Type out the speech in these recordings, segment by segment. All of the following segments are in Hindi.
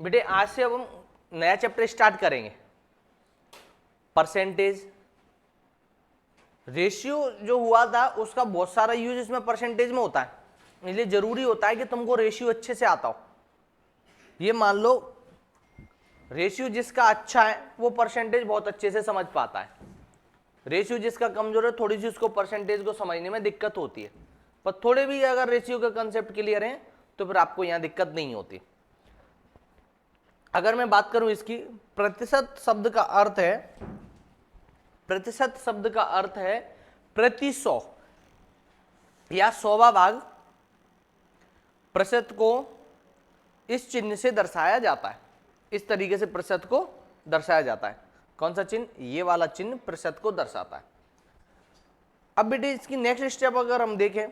बेटे आज से अब हम नया चैप्टर स्टार्ट करेंगे। परसेंटेज रेशियो जो हुआ था उसका बहुत सारा यूज इसमें परसेंटेज में होता है, इसलिए जरूरी होता है कि तुमको रेशियो अच्छे से आता हो। ये मान लो रेशियो जिसका अच्छा है वो परसेंटेज बहुत अच्छे से समझ पाता है, रेशियो जिसका कमजोर है थोड़ी सी उसको परसेंटेज को समझने में दिक्कत होती है। पर थोड़े भी अगर रेशियो का कंसेप्ट क्लियर है तो फिर आपको यहां दिक्कत नहीं होती। अगर मैं बात करूं इसकी, प्रतिशत शब्द का अर्थ है, प्रतिशत शब्द का अर्थ है प्रति 100 या 100वां भाग। प्रतिशत को इस चिन्ह से दर्शाया जाता है, इस तरीके से प्रतिशत को दर्शाया जाता है। कौन सा चिन्ह? ये वाला चिन्ह प्रतिशत को दर्शाता है। अब बेटे इसकी नेक्स्ट स्टेप अगर हम देखें,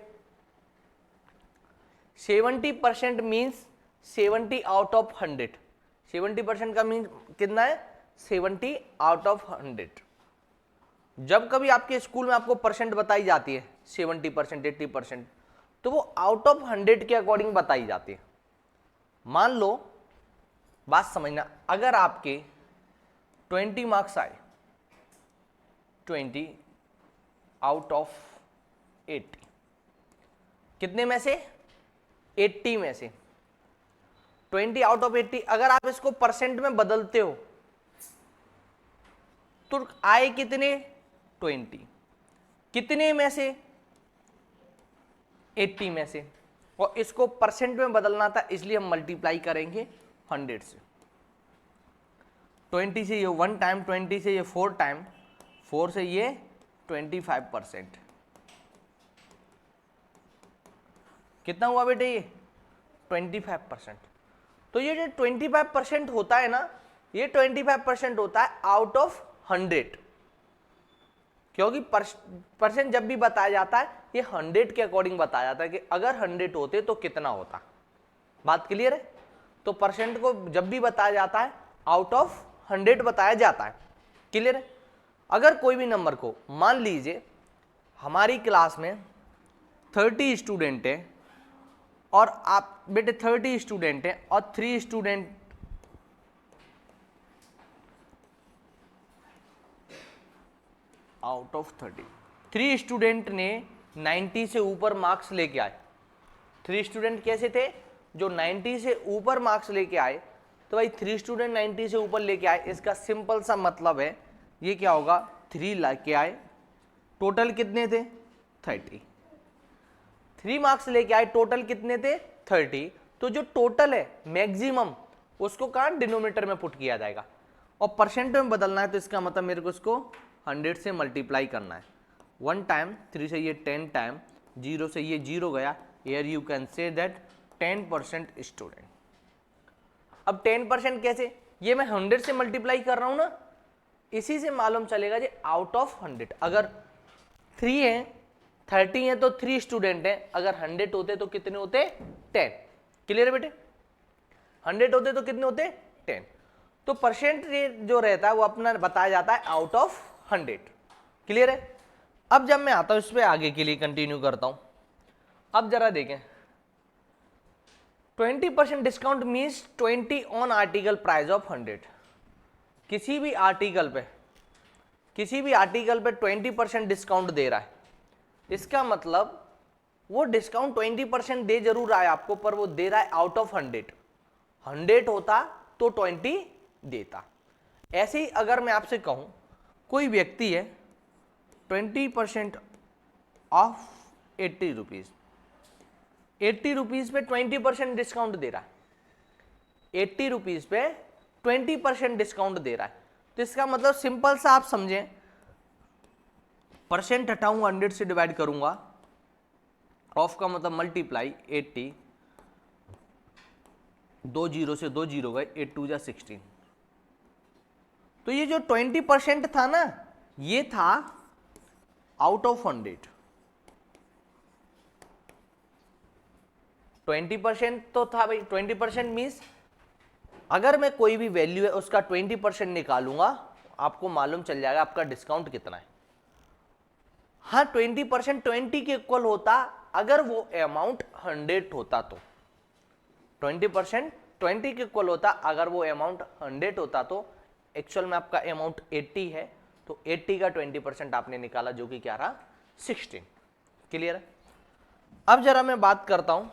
70% मीन्स 70 आउट ऑफ 100। 70% का मीन कितना है? 70 आउट ऑफ 100। जब कभी आपके स्कूल में आपको परसेंट बताई जाती है 70%, 80%, तो वो आउट ऑफ 100 के अकॉर्डिंग बताई जाती है। मान लो, बात समझना, अगर आपके 20 मार्क्स आए, 20 आउट ऑफ 80, कितने में से? 80 में से। 20 आउट ऑफ 80, अगर आप इसको परसेंट में बदलते हो तो आए कितने? 20। कितने में से? 80 में से। और इसको परसेंट में बदलना था इसलिए हम मल्टीप्लाई करेंगे 100 से। 20 से ये 1 टाइम, 20 से ये 4 टाइम, 4 से ये 25%। कितना हुआ बेटे? ये 25%। तो ये जो 25% होता है ना, ये 25% होता है आउट ऑफ 100, क्योंकि परसेंट जब भी बताया जाता है ये 100 के अकॉर्डिंग बताया जाता है कि अगर 100 होते तो कितना होता। बात क्लियर है? तो परसेंट को जब भी बताया जाता है आउट ऑफ 100 बताया जाता है। क्लियर है? अगर कोई भी नंबर को, मान लीजिए हमारी क्लास में 30 स्टूडेंट है और आप बेटे 30 स्टूडेंट हैं और 3 स्टूडेंट आउट ऑफ 30, 3 स्टूडेंट ने 90 से ऊपर मार्क्स लेके आए। 3 स्टूडेंट कैसे थे? जो 90 से ऊपर मार्क्स लेके आए। तो भाई 3 स्टूडेंट 90 से ऊपर लेके आए, इसका सिंपल सा मतलब है ये क्या होगा? 3 लेके आए, टोटल कितने थे? 30। 3 मार्क्स लेके आए, टोटल कितने थे? 30। तो जो टोटल है मैक्सिमम, उसको कहां? डिनोमिनेटर में पुट किया जाएगा। और परसेंट में बदलना है तो इसका मतलब मेरे को इसको 100 से मल्टीप्लाई करना है। 1 टाइम, 3 से ये 10 टाइम, 0 से ये 0 गया। Here you can say that 10% student. अब 10% कैसे? ये मैं 100 से मल्टीप्लाई कर रहा हूं ना, इसी से मालूम चलेगा जी आउट ऑफ 100। अगर 3 है, 30 है तो 3 स्टूडेंट हैं, अगर 100 होते तो कितने होते? 10। क्लियर है बेटे? 100 होते तो कितने होते? 10। तो परसेंट रेट जो रहता है वो अपना बताया जाता है आउट ऑफ 100। क्लियर है? अब जब मैं आता हूं इस पे आगे के लिए कंटिन्यू करता हूं। अब जरा देखें, 20% discount means 20 on article price of 100। किसी भी आर्टिकल पे 20% डिस्काउंट दे रहा है, इसका मतलब वो डिस्काउंट 20% दे जरूर रहा है आपको, पर वो दे रहा है आउट ऑफ 100। 100 होता तो 20 देता। ऐसे ही अगर मैं आपसे कहूं कोई व्यक्ति है 20% ऑफ 80 रुपीज, 80 रुपीज पे 20% डिस्काउंट दे रहा है, 80 रुपीज पे 20% डिस्काउंट दे रहा है। तो इसका मतलब सिंपल सा आप समझें, परसेंट हटाऊंगा, 100 से डिवाइड करूंगा, ऑफ का मतलब मल्टीप्लाई 80, 2 जीरो से 2 जीरो गए, 8 2 जा 16। तो ये जो 20% था ना, ये था आउट ऑफ 100। 20% तो था भाई। 20% मीन्स अगर मैं कोई भी वैल्यू है उसका 20% निकालूंगा, आपको मालूम चल जाएगा आपका डिस्काउंट कितना है। हाँ, 20% 20 के इक्वल होता अगर वो अमाउंट 100 होता तो। 20% 20 के इक्वल होता, अगर वो अमाउंट 100 होता तो एक्चुअल में आपका अमाउंट 80 है, तो 80 का 20% आपने निकाला, जो कि क्या रहा 16। क्लियर है? अब जरा मैं बात करता हूं,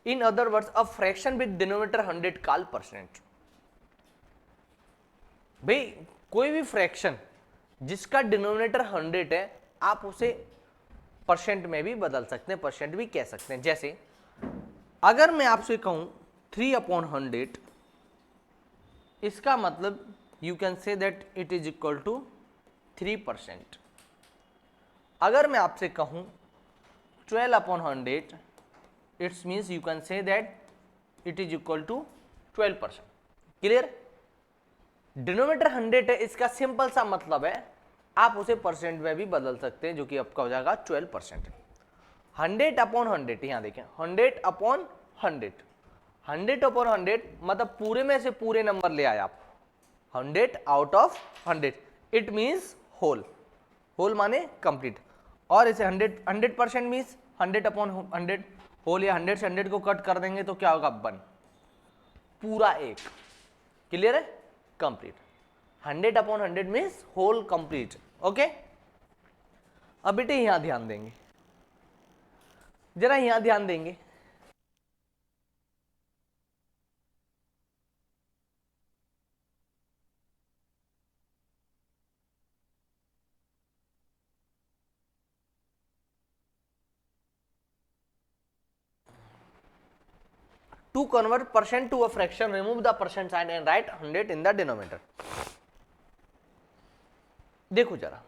in other words a fraction with denominator 100 called percent. भाई कोई भी फ्रैक्शन जिसका डिनोमिनेटर 100 है, आप उसे परसेंट में भी बदल सकते हैं, परसेंट भी कह सकते हैं। जैसे अगर मैं आपसे कहूं 3/100, इसका मतलब you can say that it is equal to 3%। अगर मैं आपसे कहूं 12/100, it's means you can say that it is equal to 12%। Clear? Denominator 100 है, इसका सिंपल सा मतलब है आप उसे परसेंट में भी बदल सकते हैं, जो कि आपका हो जाएगा 12%। 100/100, यहां देखें 100/100, 100/100 मतलब पूरे में से पूरे नंबर ले आए आप, 100 out of 100, it means whole. Whole माने कंप्लीट। और इसे 100% मीन्स 100/100 होल, या 100 से 100 को कट कर देंगे तो क्या होगा 1, पूरा एक। क्लियर है? Complete. 100/100 means whole complete. Okay, अब बेटे यहां ध्यान देंगे, जरा यहां ध्यान देंगे। To convert percent to a fraction, remove the percent sign and write 100 in the denominator. देखो जरा,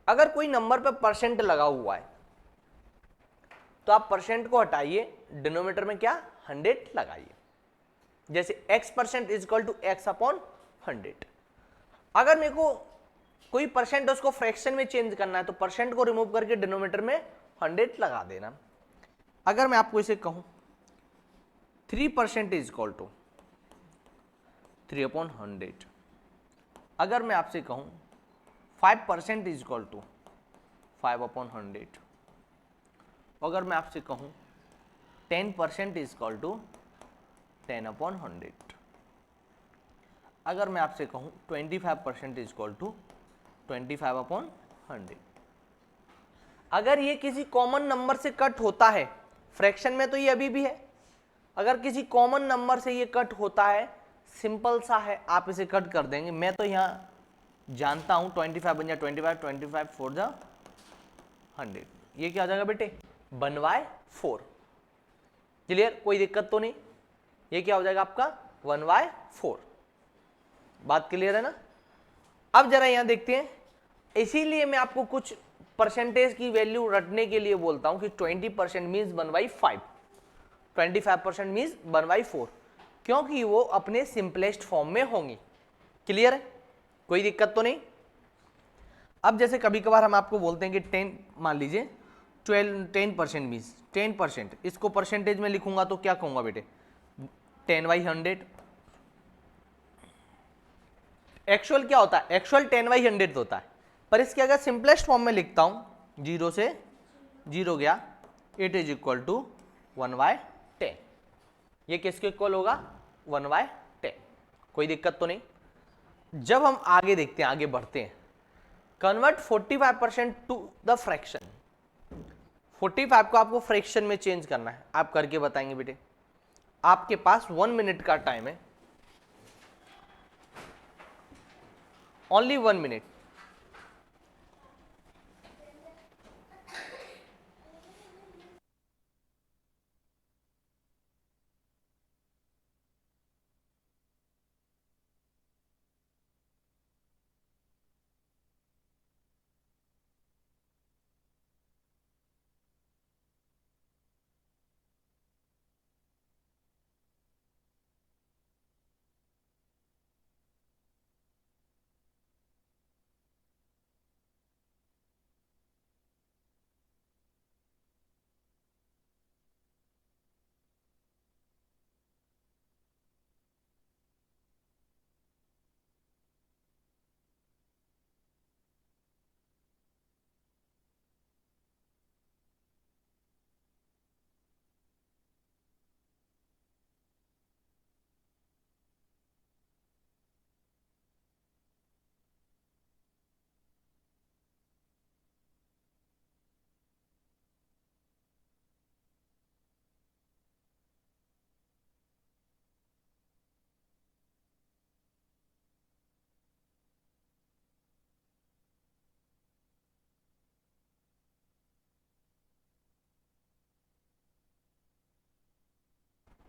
अगर कोई नंबर पे परसेंट लगा हुआ है तो आप परसेंट को हटाइए, डिनोमिनेटर में क्या 100 लगाइए। जैसे x% is equal to x/100। अगर मेरे को कोई परसेंट उसको फ्रैक्शन में चेंज करना है तो परसेंट को रिमूव करके डिनोमिनेटर में 100 लगा देना। अगर मैं आपको इसे कहूं 3% इज इक्वल टू 3/100, अगर मैं आपसे कहूं 5% इज इक्वल टू 5/100, अगर मैं आपसे कहूं 10% इज इक्वल टू 10/100, अगर मैं आपसे कहूं 25% इज इक्वल टू 25/100, अगर ये किसी कॉमन नंबर से कट होता है, फ्रैक्शन में तो ये अभी भी है, अगर किसी कॉमन नंबर से ये कट होता है, सिंपल सा है, आप इसे कट कर देंगे। मैं तो यहां जानता हूं 25 बन जाए 25, 25 4 जा 100, ये क्या हो जाएगा बेटे 1/4। क्लियर? कोई दिक्कत तो नहीं? ये क्या हो जाएगा आपका 1/4। बात क्लियर है ना? अब जरा यहां देखते हैं, इसीलिए मैं आपको कुछ परसेंटेज की वैल्यू रटने के लिए बोलता हूं कि 20% मीन्स 1/5, 25% मीन्स 1/4, क्योंकि वो अपने सिंपलेस्ट फॉर्म में होंगी। क्लियर है? कोई दिक्कत तो नहीं? अब जैसे कभी कभार हम आपको बोलते हैं कि 10 मान लीजिए 10% मीन्स 10%, इसको परसेंटेज में लिखूंगा तो क्या कहूंगा बेटे 10/100। एक्चुअल क्या होता है? एक्चुअल 10/100 होता है, पर इसके अगर सिंपलेस्ट फॉर्म में लिखता हूं 0 से 0 गया, इट इज इक्वल टू 1/10। ये किसके इक्वल होगा 1/10। कोई दिक्कत तो नहीं? जब हम आगे देखते हैं, आगे बढ़ते हैं, कन्वर्ट 45% टू द फ्रैक्शन। 45 को आपको फ्रैक्शन में चेंज करना है, आप करके बताएंगे बेटे। आपके पास 1 मिनट का टाइम है, ओनली 1 मिनट।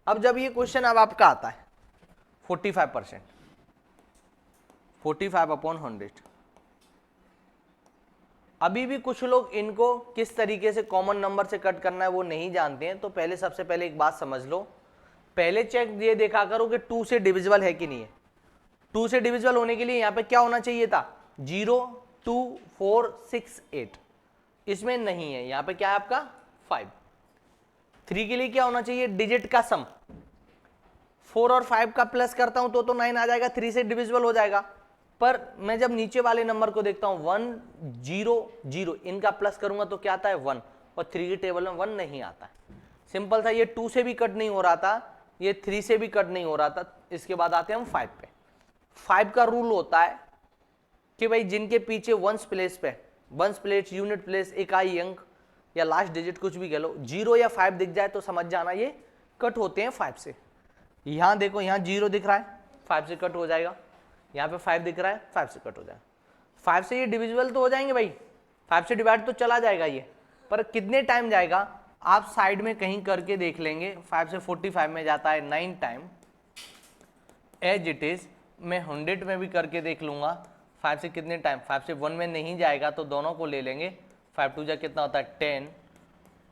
अब जब ये क्वेश्चन अब आपका आता है 45%, 45/100, अभी भी कुछ लोग इनको किस तरीके से कॉमन नंबर से कट करना है वो नहीं जानते हैं। तो पहले सबसे पहले एक बात समझ लो, पहले चेक ये देखा करो कि 2 से डिविजिबल है कि नहीं है। 2 से डिविजिबल होने के लिए यहाँ पे क्या होना चाहिए था, 0, 2, 4, 6, 8, इसमें नहीं है, यहाँ पे क्या है आपका 5। 3 के लिए क्या होना चाहिए, डिजिट का सम, 4 और 5 का प्लस करता हूं तो 9 आ जाएगा, 3 से डिविजिबल हो जाएगा। पर मैं जब नीचे वाले नंबर को देखता हूं 1, 0, 0, इनका प्लस करूंगा तो क्या आता है 1, और 3 की टेबल में 1 नहीं आता है। सिंपल था, ये 2 से भी कट नहीं हो रहा था, ये 3 से भी कट नहीं हो रहा था। इसके बाद आते हैं हम 5 पे। 5 का रूल होता है कि भाई जिनके पीछे वंस प्लेस पे, वंस प्लेस, यूनिट प्लेस, इकाई अंक या लास्ट डिजिट कुछ भी कह लो, 0 या 5 दिख जाए तो समझ जाना ये कट होते हैं 5 से। यहां देखो, यहां 0 दिख रहा है, 5 से कट हो जाएगा। यहाँ पे 5 दिख रहा है, 5 से कट हो जाएगा। 5 से ये डिविजिबल तो हो जाएंगे भाई, 5 से डिवाइड तो चला जाएगा ये, पर कितने टाइम जाएगा आप साइड में कहीं करके देख लेंगे। 5 से 45 में जाता है 9 टाइम, एज इट इज। मैं 100 में भी करके देख लूंगा 5 से कितने टाइम, 5 से 1 में नहीं जाएगा तो दोनों को ले लेंगे। 5 2 जा कितना होता है 10,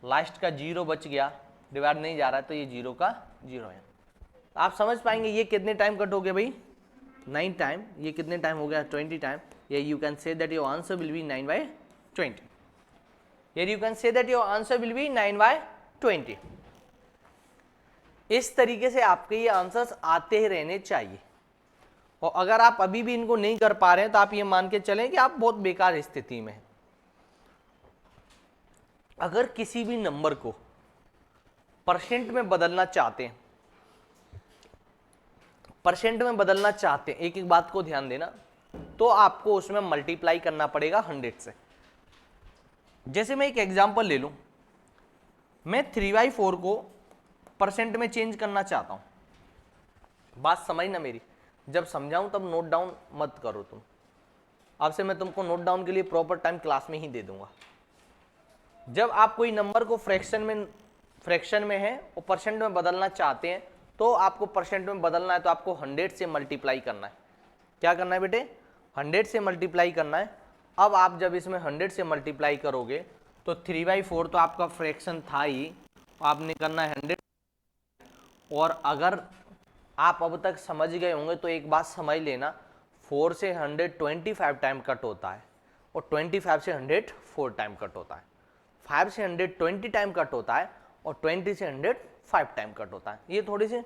लास्ट का 0 बच गया, डिवाइड नहीं जा रहा है तो ये 0 का 0 है। आप समझ पाएंगे ये कितने टाइम कट हो गया भाई, 9 टाइम। ये कितने टाइम हो गया, 20 time. You can say that your answer will B 9/20। You can say that your answer will B 9/20। इस तरीके से आपके ये आंसर्स आते ही रहने चाहिए। और अगर आप अभी भी इनको नहीं कर पा रहे हैं तो आप ये मान के चलें कि आप बहुत बेकार स्थिति में हैं। अगर किसी भी नंबर को परसेंट में बदलना चाहते हैं, परसेंट में बदलना चाहते हैं, एक एक बात को ध्यान देना, तो आपको उसमें मल्टीप्लाई करना पड़ेगा 100 से। जैसे मैं एक एग्जांपल ले लूं, मैं 3/4 को परसेंट में चेंज करना चाहता हूं। बात समझ ना मेरी, जब समझाऊं तब नोट डाउन मत करो तुम। अब से मैं तुमको नोट डाउन के लिए प्रॉपर टाइम क्लास में ही दे दूंगा। जब आप कोई नंबर को फ्रैक्शन में है और परसेंट में बदलना चाहते हैं, तो आपको परसेंट में बदलना है तो आपको 100 से मल्टीप्लाई करना है। क्या करना है बेटे, 100 से मल्टीप्लाई करना है। अब आप जब इसमें 100 से मल्टीप्लाई करोगे तो 3/4 तो आपका फ्रैक्शन था ही, आपने करना है 100। और अगर आप अब तक समझ गए होंगे तो एक बात समझ लेना, 4 से 100 25 टाइम कट होता है, और 25 से 100 4 टाइम कट होता है। 5 से 100 20 टाइम कट होता है, और 20 से 100 5 टाइम कट होता है। ये थोड़े से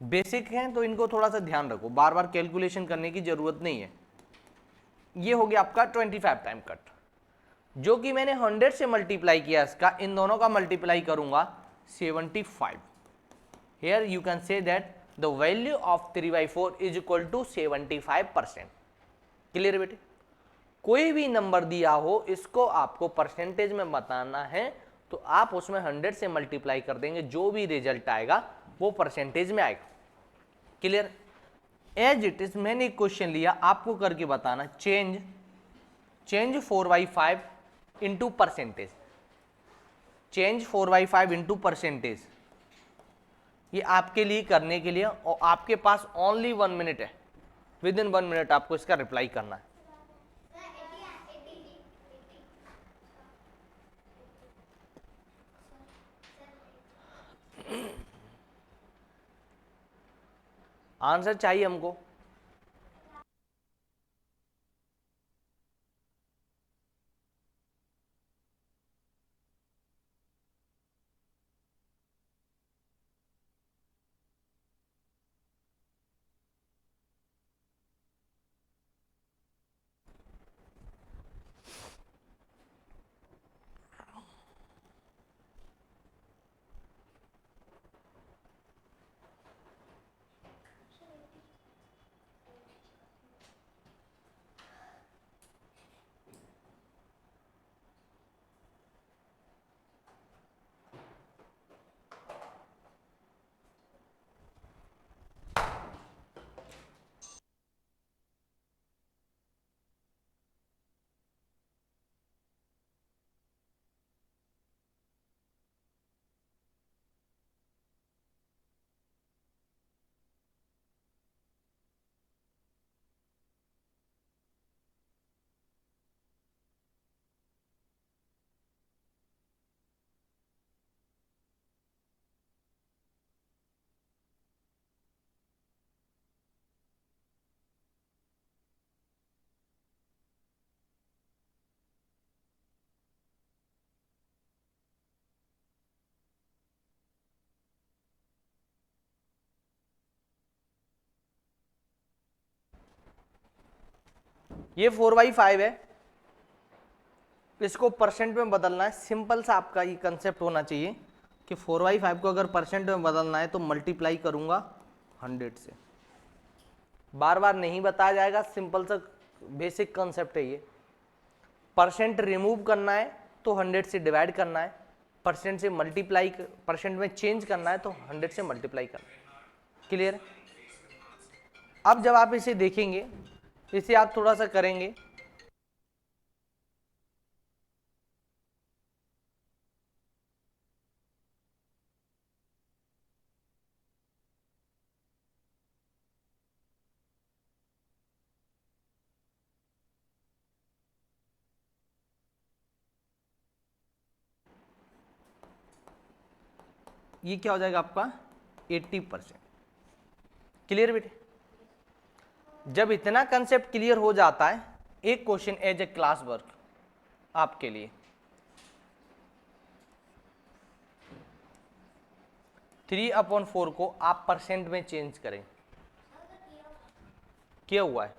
बेसिक हैं तो इनको थोड़ा सा ध्यान रखो, बार बार कैलकुलेशन करने की जरूरत नहीं है। ये हो गया आपका 25 टाइम कट, जो कि मैंने 100 से मल्टीप्लाई किया इसका, इन दोनों का मल्टीप्लाई करूंगा 75। Here you can say that the value of 3/4 is equal to 75%। Clear बेटे, कोई भी नंबर दिया हो इसको आपको परसेंटेज में बताना है तो आप उसमें 100 से मल्टीप्लाई कर देंगे, जो भी रिजल्ट आएगा वो परसेंटेज में आएगा। क्लियर, एज इट इज मैंने एक क्वेश्चन लिया, आपको करके बताना, change 4/5 into percentage, change 4/5 into percentage. ये आपके लिए करने के लिए, और आपके पास ओनली 1 मिनट है, विद इन 1 मिनट आपको इसका रिप्लाई करना है। आंसर चाहिए हमको। ये 4/5 है, इसको परसेंट में बदलना है। सिंपल सा आपका ये कंसेप्ट होना चाहिए कि 4/5 को अगर परसेंट में बदलना है तो मल्टीप्लाई करूंगा 100 से। बार बार नहीं बताया जाएगा, सिंपल सा बेसिक कंसेप्ट है ये। परसेंट रिमूव करना है तो 100 से डिवाइड करना है, परसेंट से मल्टीप्लाई, परसेंट में चेंज करना है तो 100 से मल्टीप्लाई करना है। क्लियर? अब जब आप इसे देखेंगे, इसे आप थोड़ा सा करेंगे, ये क्या हो जाएगा आपका 80%। क्लियर बेटे? जब इतना कंसेप्ट क्लियर हो जाता है, एक question as a class work आपके लिए, 3/4 को आप परसेंट में चेंज करें। किया हुआ है।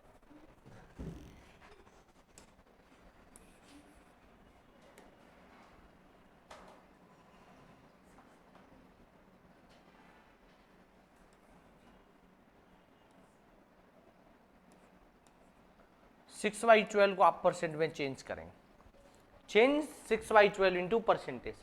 सिक्स बाई 12 को आप परसेंट में चेंज करेंगे। Change 6/12 into percentage.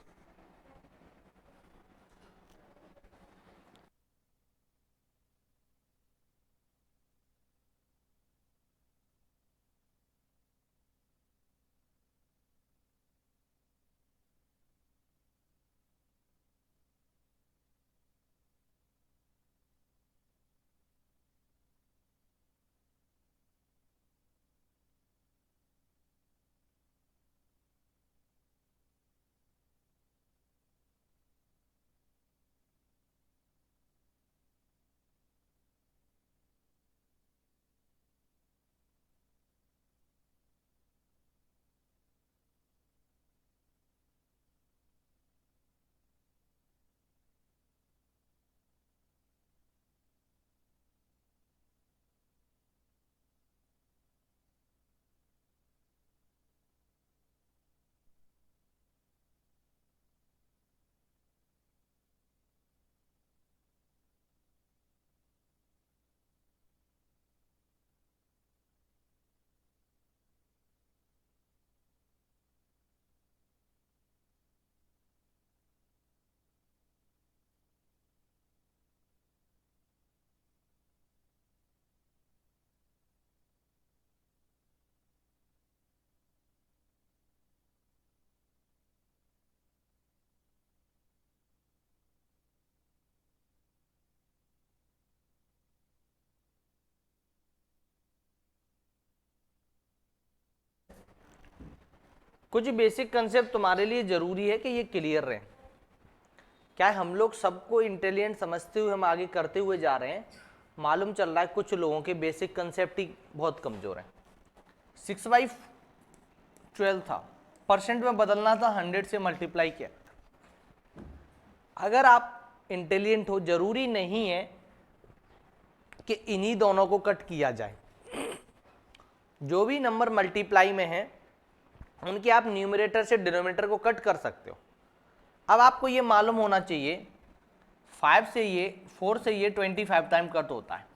कुछ बेसिक कंसेप्ट तुम्हारे लिए जरूरी है कि ये क्लियर रहे। क्या है, हम लोग सबको इंटेलिजेंट समझते हुए हम आगे करते हुए जा रहे हैं, मालूम चल रहा है कुछ लोगों के बेसिक कंसेप्ट ही बहुत कमजोर हैं। 6/12 था, परसेंट में बदलना था, 100 से मल्टीप्लाई किया। अगर आप इंटेलिजेंट हो, जरूरी नहीं है कि इन्हीं दोनों को कट किया जाए। जो भी नंबर मल्टीप्लाई में है उनके आप न्यूमरेटर से डिनोमिनेटर को कट कर सकते हो। अब आपको ये मालूम होना चाहिए 4 से ये 25 टाइम कट होता है,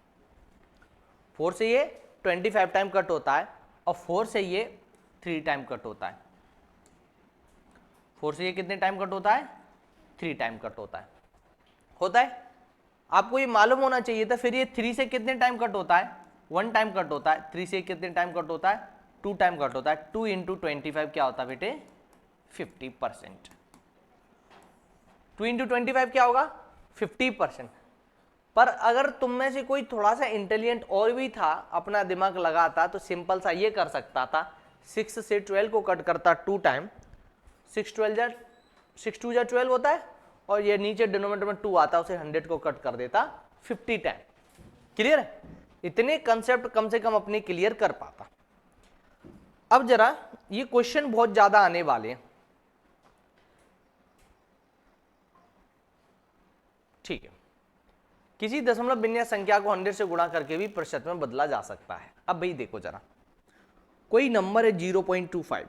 4 से ये 25 टाइम कट होता है, और 4 से ये 3 टाइम कट होता है। 4 से ये कितने टाइम कट होता है? 3 टाइम कट होता है। आपको ये मालूम होना चाहिए था। फिर ये 3 से कितने टाइम कट होता है? 1 टाइम कट होता है। 3 से कितने टाइम कट होता है? 2 टाइम कट होता है। 2 इंटू 25 क्या होता है बेटे? 50%। 2 इंटू 25 क्या होगा? 50%। पर अगर तुम में से कोई थोड़ा सा इंटेलिजेंट और भी था, अपना दिमाग लगाता, तो सिंपल सा ये कर सकता था, 6 से 12 को कट करता 2 टाइम, 6 2 जा 12 होता है, और ये नीचे डिनोमिनेटर में 2 आता है, उसे 100 को कट कर देता 50 टाइम। क्लियर है? इतने कंसेप्ट कम से कम अपने क्लियर कर पाता। अब जरा ये क्वेश्चन बहुत ज्यादा आने वाले हैं, ठीक है। किसी दशमलव बिंदु संख्या को 100 से गुणा करके भी प्रतिशत में बदला जा सकता है। अब भाई देखो जरा, कोई नंबर है 0.25,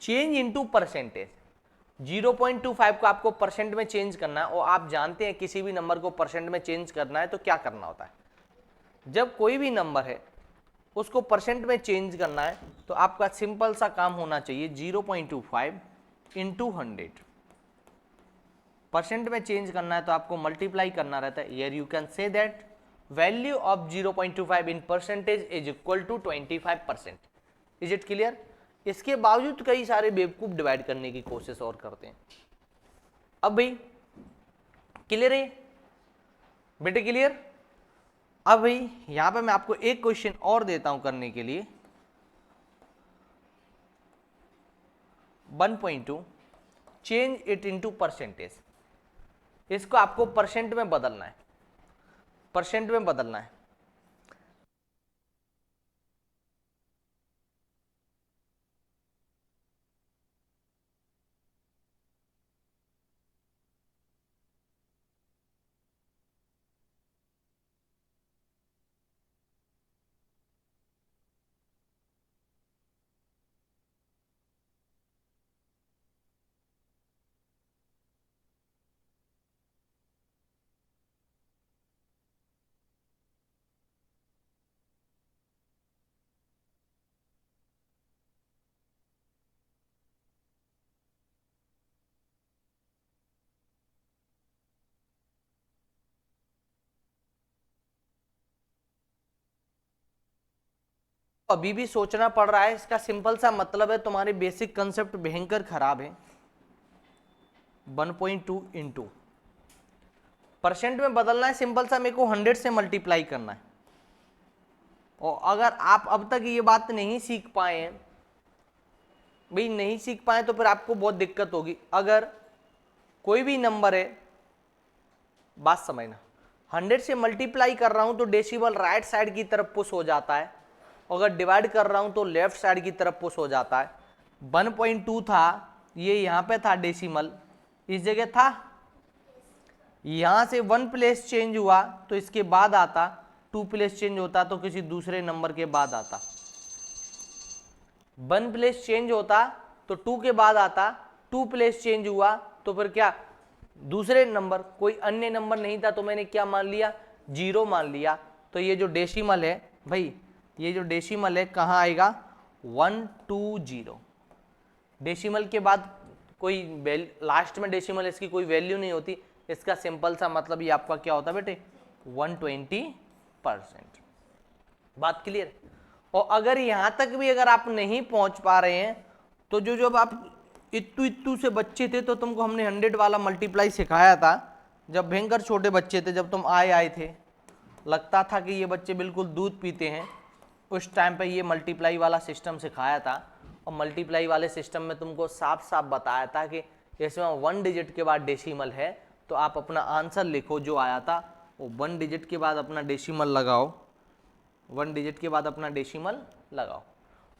चेंज इनटू परसेंटेज। 0.25 को आपको परसेंट में चेंज करना है, और आप जानते हैं किसी भी नंबर को परसेंट में चेंज करना है तो क्या करना होता है, जब कोई भी नंबर है उसको परसेंट में चेंज करना है तो आपका सिंपल सा काम होना चाहिए 0.25 इंटू 100। परसेंट में चेंज करना है तो आपको मल्टीप्लाई करना रहता है। Here you can say that value of 0.25 in percentage is equal to 25%। Is it clear? इसके बावजूद कई सारे बेवकूफ डिवाइड करने की कोशिश और करते हैं। अब भाई क्लियर है बेटे? क्लियर? अब भाई यहां पे मैं आपको एक क्वेश्चन और देता हूं करने के लिए। 1.2 चेंज इट इनटू परसेंटेज। इसको आपको परसेंट में बदलना है, परसेंट में बदलना है। अभी भी सोचना पड़ रहा है, इसका सिंपल सा मतलब है तुम्हारे बेसिक कंसेप्ट भयंकर खराब है। 1.2 इंटू परसेंट में बदलना है, सिंपल सा मेरे को 100 से मल्टीप्लाई करना है। और अगर आप अब तक ये बात नहीं सीख पाए हैं भाई, नहीं सीख पाए तो फिर आपको बहुत दिक्कत होगी। अगर कोई भी नंबर है, बात समझना, 100 से मल्टीप्लाई कर रहा हूं तो डेसिमल राइट साइड की तरफ पुश हो जाता है, अगर डिवाइड कर रहा हूं तो लेफ्ट साइड की तरफ पुश हो जाता है। 1.2 था, ये यहां पे था डेसिमल, इस जगह था, यहां से 1 प्लेस चेंज हुआ तो इसके बाद आता, 2 प्लेस चेंज होता तो किसी दूसरे नंबर के बाद आता, 1 प्लेस चेंज होता तो 2 के बाद आता, 2 प्लेस चेंज हुआ तो फिर क्या, दूसरे नंबर, कोई अन्य नंबर नहीं था तो मैंने क्या मान लिया, 0 मान लिया। तो ये जो डेसिमल है भाई, ये जो डेसिमल है कहाँ आएगा, 120। डेसिमल के बाद कोई लास्ट में डेसिमल, इसकी कोई वैल्यू नहीं होती। इसका सिंपल सा मतलब ये आपका क्या होता है बेटे, 120%। बात क्लियर? और अगर यहां तक भी अगर आप नहीं पहुंच पा रहे हैं तो जो जब आप इत्तू इत्तू से बच्चे थे तो तुमको हमने 100 वाला मल्टीप्लाई सिखाया था, जब भयंकर छोटे बच्चे थे, जब तुम आए थे, लगता था कि ये बच्चे बिल्कुल दूध पीते हैं, उस टाइम पे ये मल्टीप्लाई वाला सिस्टम सिखाया था। और मल्टीप्लाई वाले सिस्टम में तुमको साफ साफ बताया था कि इसमें 1 डिजिट के बाद डेसिमल है तो आप अपना आंसर लिखो जो आया था, वो 1 डिजिट के बाद अपना डेसिमल लगाओ, 1 डिजिट के बाद अपना डेसिमल लगाओ।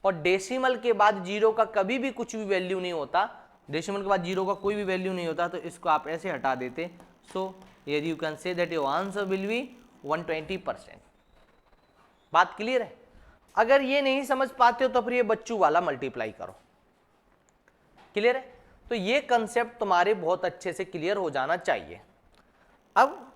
और डेसिमल के बाद जीरो का कभी भी कुछ भी वैल्यू नहीं होता, डेसिमल के बाद जीरो का कोई भी वैल्यू नहीं होता, तो इसको आप ऐसे हटा देते। So here you can say that your answer will B 120%। बात क्लियर है? अगर ये नहीं समझ पाते हो तो फिर ये बच्चू वाला मल्टीप्लाई करो। क्लियर है? तो ये कंसेप्ट तुम्हारे बहुत अच्छे से क्लियर हो जाना चाहिए। अब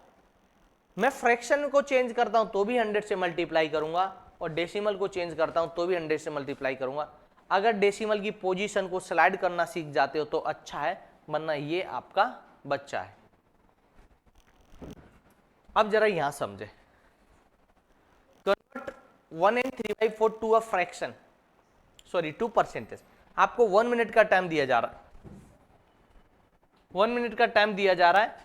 मैं फ्रैक्शन को चेंज करता हूं तो भी 100 से मल्टीप्लाई करूंगा, और डेसिमल को चेंज करता हूं तो भी 100 से मल्टीप्लाई करूंगा। अगर डेसिमल की पोजीशन को स्लाइड करना सीख जाते हो तो अच्छा है, वरना ये आपका बच्चा है। अब जरा यहां समझे, convert 1 and 3/4 to a fraction, sorry to percentage. आपको 1 मिनट का टाइम दिया जा रहा है, 1 मिनट का टाइम दिया जा रहा है।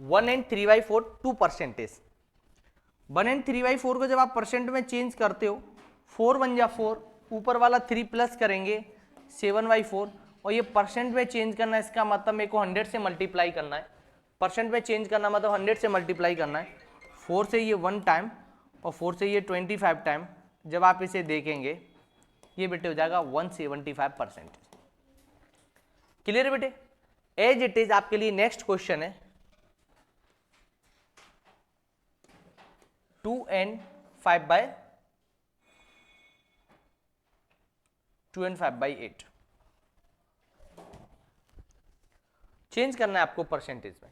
1 एंड 3/4 टू परसेंटेज। 1 एंड 3/4 को जब आप परसेंट में चेंज करते हो, 4 बन जा 4, ऊपर वाला 3 प्लस करेंगे 7/4, और ये परसेंट में चेंज करना है, इसका मतलब मेरे को 100 से मल्टीप्लाई करना है। परसेंट में चेंज करना मतलब 100 से मल्टीप्लाई करना है। 4 से ये 1 टाइम और 4 से ये 25 टाइम, जब आप इसे देखेंगे ये बेटे हो जाएगा 175%। क्लियर है बेटे? एज इट इज आपके लिए नेक्स्ट क्वेश्चन है 2 and 5/8 चेंज करना है आपको परसेंटेज में।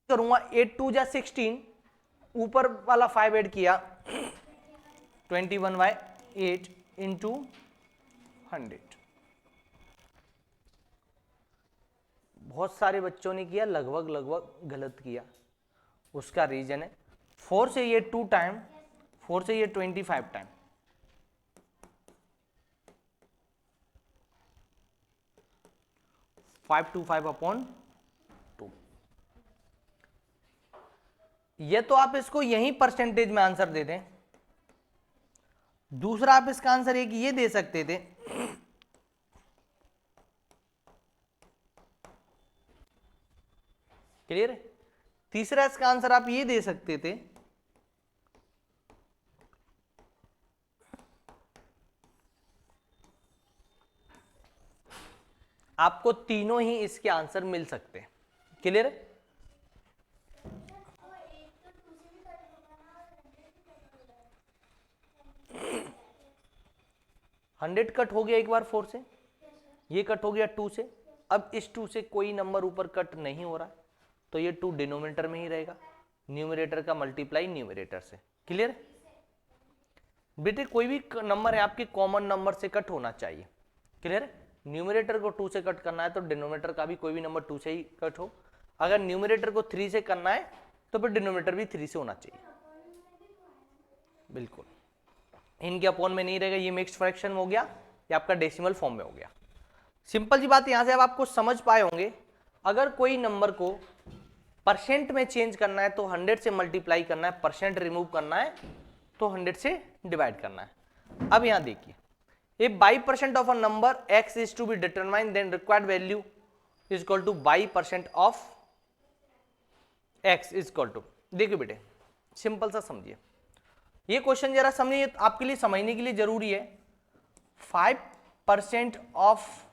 करूंगा 8 2 जा 16, ऊपर वाला 5 ऐड किया 21/8 इंटू 100। बहुत सारे बच्चों ने किया, लगभग गलत किया। उसका रीजन है 4 से ये 2 टाइम, 4 से ये 25 टाइम, 5/2 ये तो आप इसको यही परसेंटेज में आंसर दे दें। दूसरा आप इसका आंसर एक ये दे सकते थे, क्लियर है? तीसरा इसका आंसर आप ये दे सकते थे, आपको तीनों ही इसके आंसर मिल सकते हैं। क्लियर है? हंड्रेड कट हो गया एक बार 4 से, ये कट हो गया 2 से। अब इस 2 से कोई नंबर ऊपर कट नहीं हो रहा, तो ये 2 डिनोमिनेटर में ही रहेगा, न्यूमरेटर का मल्टीप्लाई न्यूमरेटर से। क्लियर? बेटे कोई भी नंबर है आपके कॉमन नंबर से कट होना चाहिए। क्लियर? न्यूमरेटर को 2 से कट करना है तो डिनोमिनेटर का भी कोई भी नंबर 2 से ही कट हो। अगर न्यूमरेटर को 3 से करना है तो फिर डिनोमिनेटर भी 3 से होना चाहिए। बिल्कुल, इनके अपॉन में नहीं रहेगा, ये मिक्स्ड फ्रैक्शन में हो गया, ये आपका डेसिमल फॉर्म में हो गया। सिंपल सी बात, यहां से अब आपको समझ पाए होंगे, अगर कोई नंबर को परसेंट में चेंज करना है तो 100 से मल्टीप्लाई करना है, परसेंट रिमूव करना है तो 100 से डिवाइड करना है। अब यहां देखिए, if by% of a number x is to be determined, then required value is equal to by% of x is equal to, देखिए बेटे सिंपल सा समझिए, ये क्वेश्चन जरा समझिए, आपके लिए समझने के लिए जरूरी है। 5% ऑफ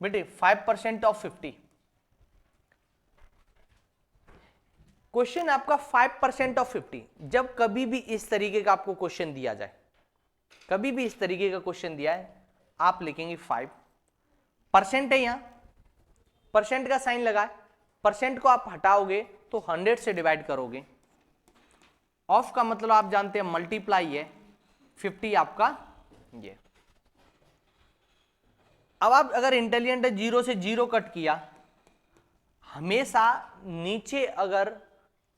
बेटे 5% ऑफ 50, क्वेश्चन आपका 5% ऑफ 50। जब कभी भी इस तरीके का आपको क्वेश्चन दिया जाए, कभी भी इस तरीके का क्वेश्चन दिया है, आप लिखेंगे 5%। है यहां परसेंट का साइन लगा है, परसेंट को आप हटाओगे तो 100 से डिवाइड करोगे, ऑफ का मतलब आप जानते हैं मल्टीप्लाई है, 50 आपका ये। अब आप अगर इंटेलिजेंट है, जीरो से जीरो कट किया, हमेशा नीचे अगर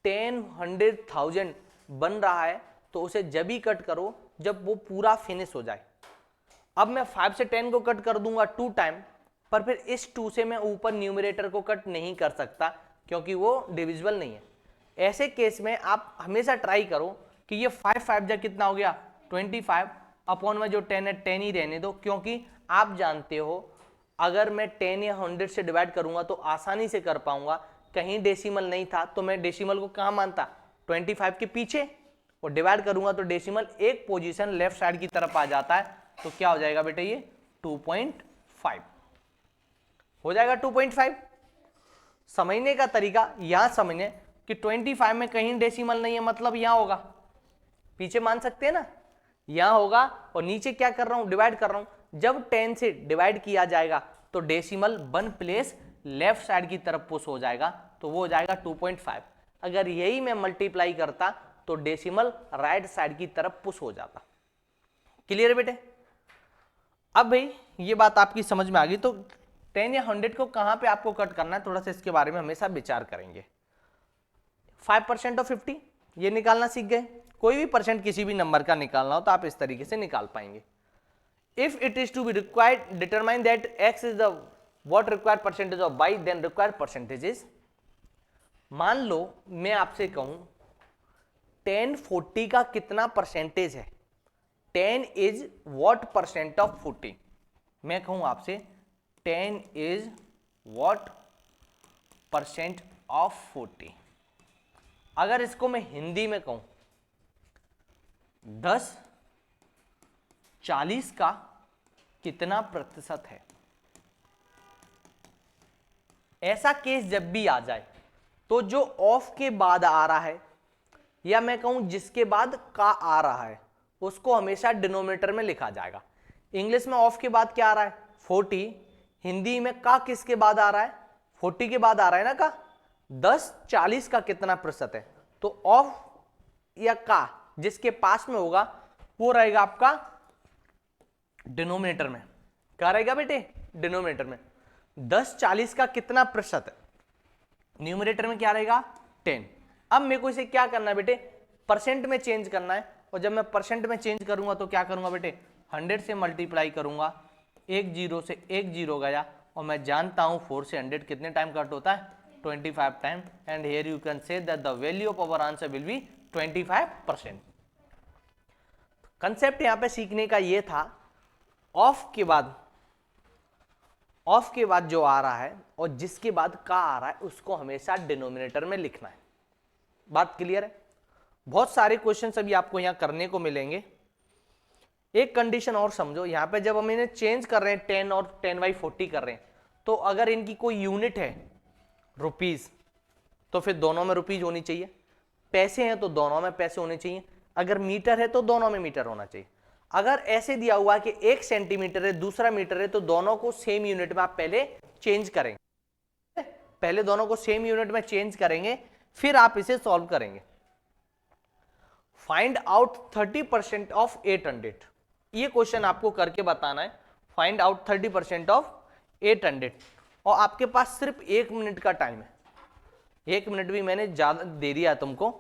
10, 100,000 बन रहा है तो उसे जब ही कट करो जब वो पूरा फिनिश हो जाए। अब मैं 5 से 10 को कट कर दूंगा 2 टाइम, पर फिर इस 2 से मैं ऊपर न्यूमरेटर को कट नहीं कर सकता क्योंकि वो डिविजिबल नहीं है। ऐसे केस में आप हमेशा ट्राई करो कि ये 5 5 जा कितना हो गया 25, अपॉन में जो 10 है 10 ही रहने दो, क्योंकि आप जानते हो अगर मैं 10 या 100 से डिवाइड करूंगा तो आसानी से कर पाऊंगा, कहीं डेसिमल नहीं था तो मैं डेसिमल को कहां मानता 25 के पीछे, और डिवाइड करूंगा तो डेसिमल एक पोजीशन लेफ्ट साइड की तरफ आ जाता है, तो क्या हो जाएगा बेटा ये 2.5 हो जाएगा 2.5। समझने का तरीका यहां समझने कि 25 में कहीं डेसिमल नहीं है, मतलब यहां होगा, पीछे मान सकते हैं ना, यहां होगा, और नीचे क्या कर रहा हूं डिवाइड कर रहा हूं। जब 10 से डिवाइड किया जाएगा तो डेसिमल 1 प्लेस लेफ्ट साइड की तरफ पुश हो जाएगा, तो वो हो जाएगा 2.5। अगर यही मैं मल्टीप्लाई करता तो डेसिमल राइट साइड की तरफ पुश हो जाता। क्लियर है बेटे? अब भाई ये बात आपकी समझ में आ गई, तो 10 या 100 को कहां पे आपको कट करना है, थोड़ा सा इसके बारे में हमेशा विचार करेंगे। 5% ऑफ 50 ये निकालना सीख गए, कोई भी परसेंट किसी भी नंबर का निकालना हो तो आप इस तरीके से निकाल पाएंगे। If it is to be required determine that x is the what required percentage of y, then required percentage is, मान लो मैं आपसे कहूं 10 40 का कितना परसेंटेज है, 10 इज व्हाट परसेंट ऑफ 40, मैं कहूं आपसे 10 इज व्हाट परसेंट ऑफ 40। अगर इसको मैं हिंदी में कहूं 10 40 का कितना प्रतिशत है, ऐसा केस जब भी आ जाए तो जो ऑफ के बाद आ रहा है या मैं कहूं जिसके बाद का आ रहा है उसको हमेशा डिनोमिनेटर में लिखा जाएगा। इंग्लिश में ऑफ के बाद क्या आ रहा है 40, हिंदी में का किसके बाद आ रहा है 40 के बाद आ रहा है ना का। 10 40 का कितना प्रतिशत है, तो ऑफ या का जिसके पास में होगा वो रहेगा आपका डिनोमिनेटर में। क्या रहेगा बेटे डिनोमिनेटर में। 10 40 का कितना प्रतिशत है, न्यूमरेटर में क्या रहेगा 10। अब मेरे को इसे क्या करना है बेटे परसेंट में चेंज करना है, और जब मैं परसेंट में चेंज करूंगा तो क्या करूंगा बेटे 100 से मल्टीप्लाई करूंगा, एक जीरो से एक जीरो गया, और मैं जानता हूं 4 से 100 कितने टाइम कट होता है 25 time, and here you can say that the value of our answer will be 25%। Concept यहां पे सीखने का ये था ऑफ के बाद जो आ रहा है और जिसके बाद का आ रहा है उसको हमेशा डिनोमिनेटर में लिखना है। बात क्लियर है? बहुत सारे क्वेश्चन अभी आपको यहां करने को मिलेंगे। एक कंडीशन और समझो, यहां पे जब हम इन्हें चेंज कर रहे हैं 10 और 10/40 कर रहे हैं, तो अगर इनकी कोई यूनिट है रुपीज तो फिर दोनों में रुपीज होनी चाहिए, पैसे हैं तो दोनों में पैसे होने चाहिए, अगर मीटर है तो दोनों में मीटर होना चाहिए। अगर ऐसे दिया हुआ है कि 1 सेंटीमीटर है दूसरा मीटर है तो दोनों को सेम यूनिट में आप पहले चेंज करेंगे, पहले दोनों को सेम यूनिट में चेंज करेंगे फिर आप इसे सॉल्व करेंगे। फाइंड आउट 30% ऑफ 800, ये क्वेश्चन आपको करके बताना है। फाइंड आउट 30% ऑफ 800, और आपके पास सिर्फ 1 मिनट का टाइम है। 1 मिनट भी मैंने ज्यादा दे दिया तुमको।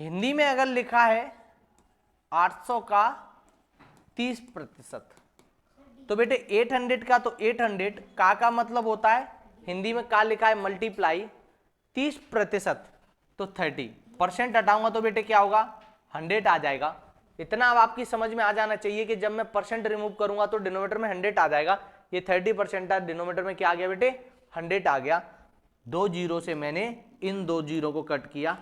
हिंदी में अगर लिखा है 800 का 30%, तो बेटे 800 का, तो 800 का मतलब होता है, हिंदी में का लिखा है मल्टीप्लाई 30%, तो 30% हटाऊंगा तो बेटे क्या होगा, 100 आ जाएगा। इतना अब आपकी समझ में आ जाना चाहिए कि जब मैं परसेंट रिमूव करूंगा तो डिनोमिनेटर में 100 आ जाएगा। ये 30% था, डिनोमिनेटर में क्या आ गया बेटे, 100 आ गया। 2 जीरो से मैंने इन 2 जीरो को कट किया।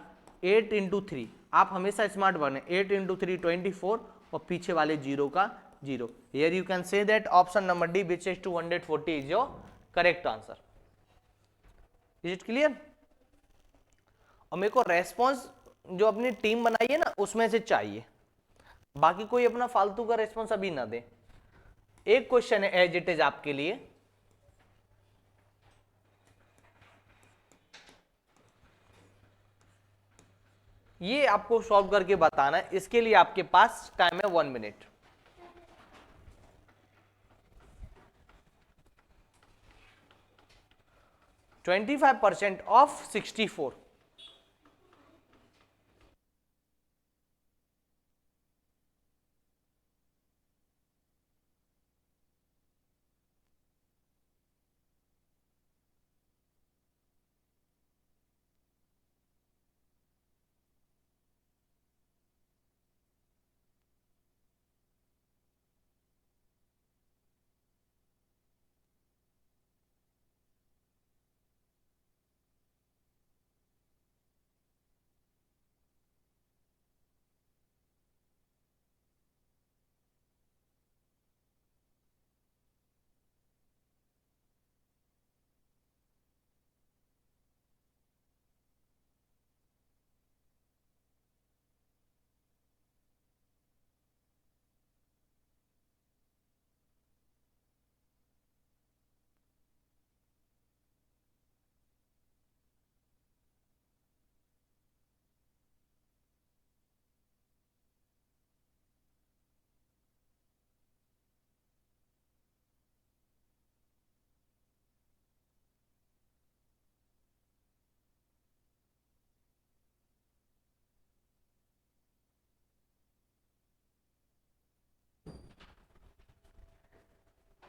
8 इंटू 3, आप हमेशा स्मार्ट बने, 8 इंटू 3 24, और पीछे वाले जीरो का zero. Here you can say that option number D which is 240 is your correct answer. Is it clear? और मेरे को रेस्पॉन्स जो अपनी टीम बनाई है ना उसमें से चाहिए, बाकी कोई अपना फालतू का रेस्पॉन्स अभी ना दे। एक क्वेश्चन है एज इट इज आपके लिए, ये आपको सॉल्व करके बताना है। इसके लिए आपके पास टाइम है 1 मिनट। %25 ऑफ 64,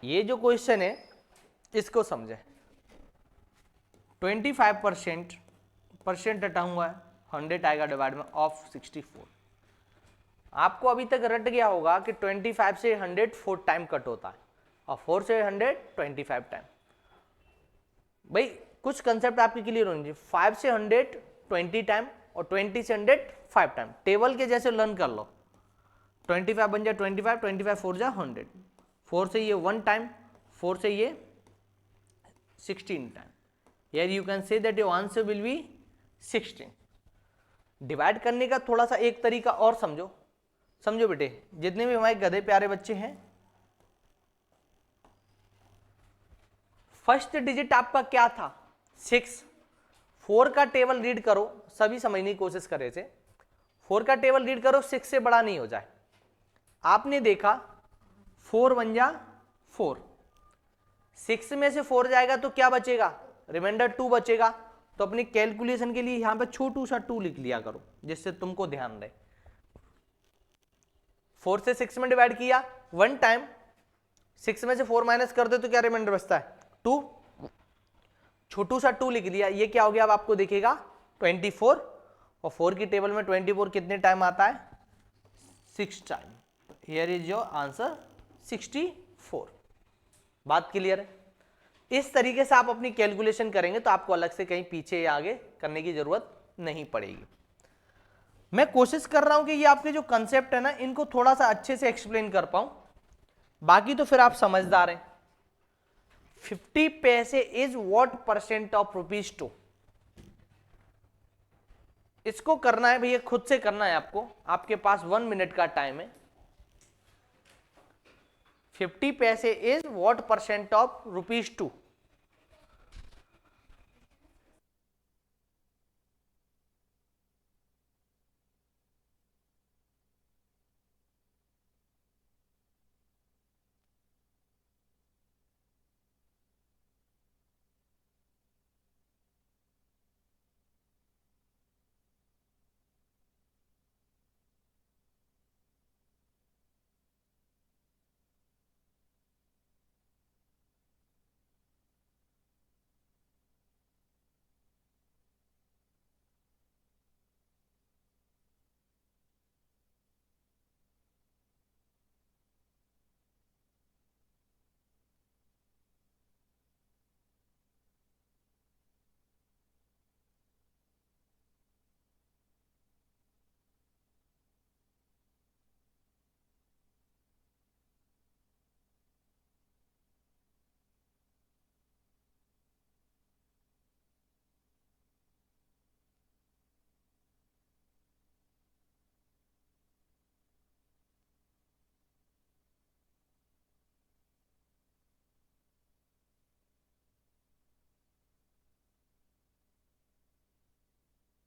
ये जो क्वेश्चन है इसको समझे। 25% परसेंट हटाऊंगा 100 आएगा डिवाइड में ऑफ 64। आपको अभी तक रट गया होगा कि 25 से 100 4 टाइम कट होता है और 4 से 100 25 टाइम। भाई कुछ कंसेप्ट आपके क्लियर होने चाहिए। 5 से 100 20 टाइम और 20 से 100 5 टाइम, टेबल के जैसे लर्न कर लो। 25 बन जाए 25, 25 4 जा 100, 4 से ये 1 टाइम, 4 से ये 16 time. Here you can say that your answer will be 16। Divide करने का थोड़ा सा एक तरीका और समझो, समझो बेटे, जितने भी हमारे गधे प्यारे बच्चे हैं, फर्स्ट डिजिट आपका क्या था 6। 4 का टेबल रीड करो, सभी समझने की कोशिश करे थे। 4 का टेबल रीड करो, 6 से बड़ा नहीं हो जाए। आपने देखा 4 बन जा 4, 6 में से 4 जाएगा तो क्या बचेगा, रिमाइंडर 2 बचेगा। तो अपनी कैलकुलेशन के लिए यहां पे छोटू सा 2 लिख लिया करो जिससे तुमको ध्यान रहे। 4 से 6 में डिवाइड किया 1 टाइम, 6 में से 4 माइनस कर दो तो क्या रिमाइंडर बचता है 2, छोटू सा 2 लिख लिया। ये क्या हो गया अब आपको दिखेगा 24, और 4 की टेबल में 24 कितने टाइम आता है 6 time. Here is your answer 64। बात क्लियर है? इस तरीके से आप अपनी कैलकुलेशन करेंगे तो आपको अलग से कहीं पीछे या आगे करने की जरूरत नहीं पड़ेगी। मैं कोशिश कर रहा हूं कि ये आपके जो कंसेप्ट है ना इनको थोड़ा सा अच्छे से एक्सप्लेन कर पाऊं, बाकी तो फिर आप समझदार हैं। 50 पैसे इज व्हाट परसेंट ऑफ ₹2। इसको करना है भैया, खुद से करना है आपको, आपके पास 1 मिनट का टाइम है। 50 पैसे इज व्हाट परसेंट ऑफ ₹2।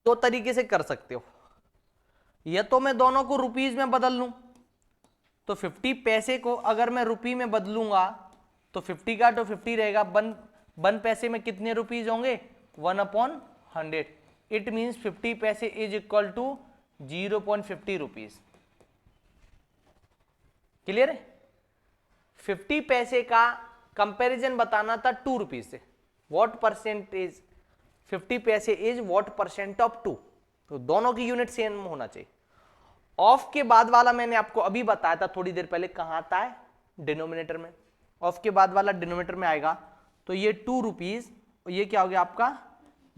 दो तरीके से कर सकते हो, या तो मैं दोनों को रुपीज में बदल लूं, तो 50 पैसे को अगर मैं रुपी में बदलूंगा तो 50 का तो 50 रहेगा, वन पैसे में कितने रुपीज होंगे, 1/100। इट मीन्स 50 पैसे is equal to 0.50 rupees. Clear है? 50 पैसे का कंपैरिजन बताना था 2 रुपीज से। व्हाट परसेंटेज 50 पैसे इज व्हाट परसेंट ऑफ 2, तो दोनों की यूनिट सेम होना चाहिए। ऑफ के बाद वाला मैंने आपको अभी बताया था थोड़ी देर पहले, कहां आता है, डिनोमिनेटर में। ऑफ के बाद वाला डिनोमिनेटर में आएगा, तो ये 2 रुपीज, ये क्या हो गया आपका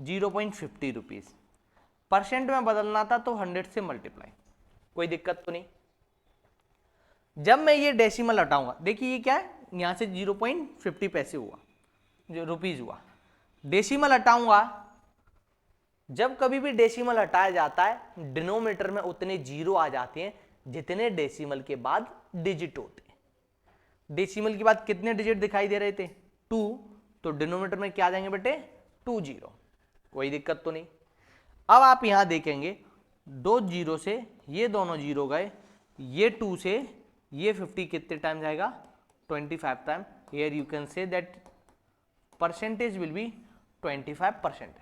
0.50 रुपीज। परसेंट में बदलना था तो 100 से मल्टीप्लाई, कोई दिक्कत तो नहीं। जब मैं ये डेसिमल हटाऊंगा, देखिए ये क्या है, यहां से 0.50 पैसे हुआ, जो रुपीज हुआ। डेसिमल हटाऊंगा, जब कभी भी डेसिमल हटाया जाता है डिनोमिनेटर में उतने जीरो आ जाते हैं जितने डेसिमल के बाद डिजिट होते हैं। डेसिमल के बाद कितने डिजिट दिखाई दे रहे थे, 2, तो डिनोमिनेटर में क्या आ जाएंगे बेटे, 2 जीरो, कोई दिक्कत तो नहीं। अब आप यहां देखेंगे, 2 जीरो से ये दोनों जीरो गए, ये 2 से ये 50 कितने टाइम जाएगा, 25 time. Here you can say that percentage will be 25%।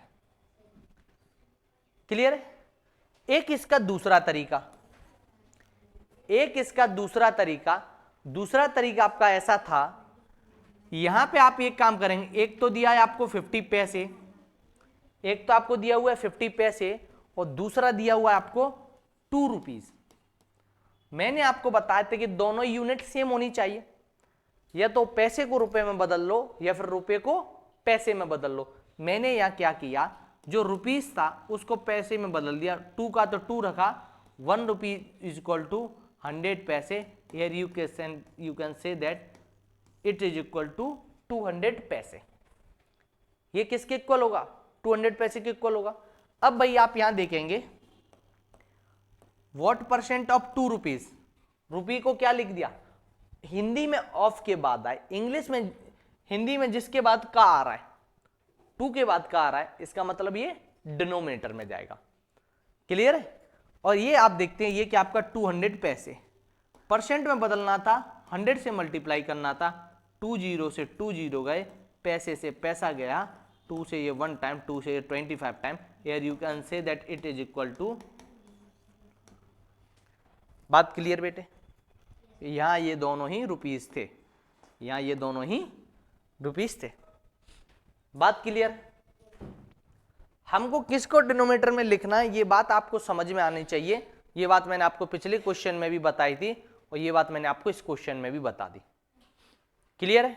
Clear है? एक इसका दूसरा तरीका, दूसरा तरीका आपका ऐसा था, यहां पे आप एक काम करेंगे, एक तो दिया है आपको 50 पैसे, एक तो आपको दिया हुआ है 50 पैसे, और दूसरा दिया हुआ है आपको 2 रुपीज। मैंने आपको बताया था कि दोनों यूनिट सेम होनी चाहिए, या तो पैसे को रुपए में बदल लो या फिर रुपए को पैसे में बदल लो। मैंने यहां क्या किया, जो रुपीज था उसको पैसे में बदल दिया, 2 का तो 2 रखा, 1 रुपी इज इक्वल टू 100 पैसे। Here you can say that it is equal to 200 पैसे। ये किसके इक्वल होगा, 200 पैसे के इक्वल होगा। अब भाई आप यहां देखेंगे, व्हाट परसेंट ऑफ 2 रुपीज, रुपी को क्या लिख दिया, हिंदी में ऑफ के बाद आए, इंग्लिश में हिंदी में जिसके बाद का आ रहा है, 2 के बाद का आ रहा है, इसका मतलब ये डिनोमिनेटर में जाएगा। क्लियर है? और ये आप देखते हैं, ये क्या आपका 200 पैसे, परसेंट में बदलना था, 100 से मल्टीप्लाई करना था, 2 जीरो से 2 जीरो गए, पैसे से पैसा गया, 2 से ये 1 टाइम, 2 से ये 25 time. Here you can say that it is equal to, बात क्लियर बेटे? यहां ये दोनों ही रुपीस थे, यहां ये दोनों ही रुपीस थे, बात क्लियर? हमको किसको डिनोमिनेटर में लिखना है, ये बात आपको समझ में आनी चाहिए। ये बात मैंने आपको पिछले क्वेश्चन में भी बताई थी, और ये बात मैंने आपको इस क्वेश्चन में भी बता दी। क्लियर है?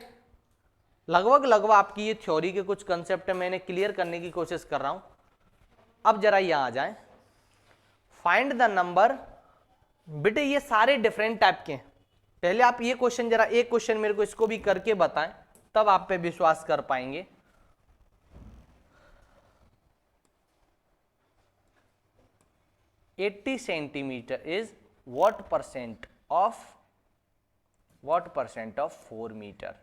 लगभग आपकी ये थ्योरी के कुछ कंसेप्ट मैंने क्लियर करने की कोशिश कर रहा हूं। अब जरा यहां आ जाए, फाइंड द नंबर। बेटे ये सारे डिफरेंट टाइप के हैं। पहले आप ये क्वेश्चन, जरा एक क्वेश्चन मेरे को इसको भी करके बताएं, तब आप पे विश्वास कर पाएंगे। 80 centimetre is what percent of 4 metre.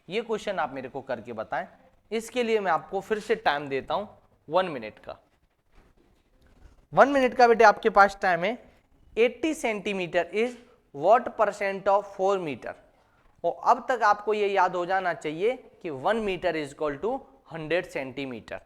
ये क्वेश्चन आप मेरे को करके बताएं। इसके लिए मैं आपको फिर से टाइम देता हूं 1 मिनट का। 1 मिनट का बेटे आपके पास टाइम है। 80 centimetre is what percent of 4 metre. और अब तक आपको ये याद हो जाना चाहिए कि 1 metre is equal to 100 centimetre.